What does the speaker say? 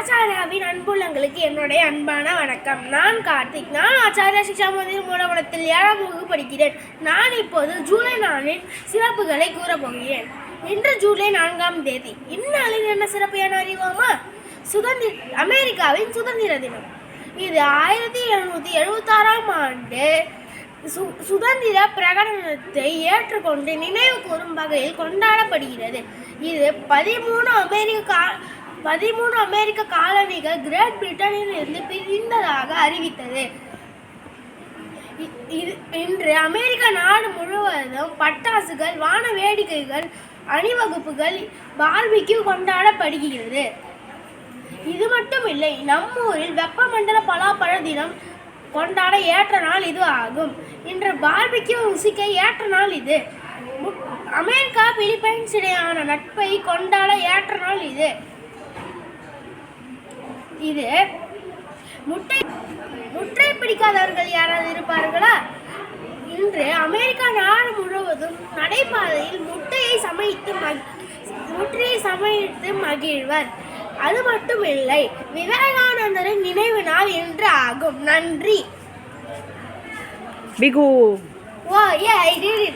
ஆச்சாரியாவின் அன்புள்ளங்களுக்கு என்னுடைய அன்பான வணக்கம். நான் கார்த்திக். நான் ஆச்சாரியா சிக்ஷா மந்திர் மூலவனத்தில் 7ஆம் வகுப்பு படிக்கிறேன். நான் இப்போது ஜூலை 4 சிறப்புகளை கூறப்போகிறேன். இன்று ஜூலை 4ஆம் தேதி. இந்நாளில் என்ன சிறப்பு என அறிவோமா? அமெரிக்காவின் சுதந்திர தினம். இது 1776ஆம் ஆண்டு சுதந்திர பிரகடனத்தை ஏற்றுக்கொண்டு நினைவு கூறும் வகையில் கொண்டாடப்படுகிறது. இது 13 அமெரிக்க காலனிகள் கிரேட் பிரிட்டனில் இருந்து பிரிந்ததாக அறிவித்தது. இன்று அமெரிக்க நாடு முழுவதும் பட்டாசுகள், வான வேடிக்கைகள், அணிவகுப்புகள், பார்பிக்யூ கொண்டாடப்படுகிறது. இது மட்டும் இல்லை, நம்மூரில் வெப்பமண்டல பலாப்பழ தினம் கொண்டாட ஏற்ற நாள் இது ஆகும். இன்று பார்பிக்யூ ருசிக்க ஏற்ற நாள் இது. அமெரிக்கா பிலிப்பைன்ஸ் இடையான நட்பை கொண்டாட ஏற்ற நாள் இது. முட்டை பிடிக்காதவர்கள் யாராவது இருப்பார்களா? இன்று அமெரிக்கா நாடு முழுவதும் நடைபாதையில் முட்டையை சமைத்து மகிழ்வர். அது மட்டுமில்லை, விவேகானந்தரின் நினைவு நாள் இன்று ஆகும். நன்றி. Bigu. Wow, yeah, I did it.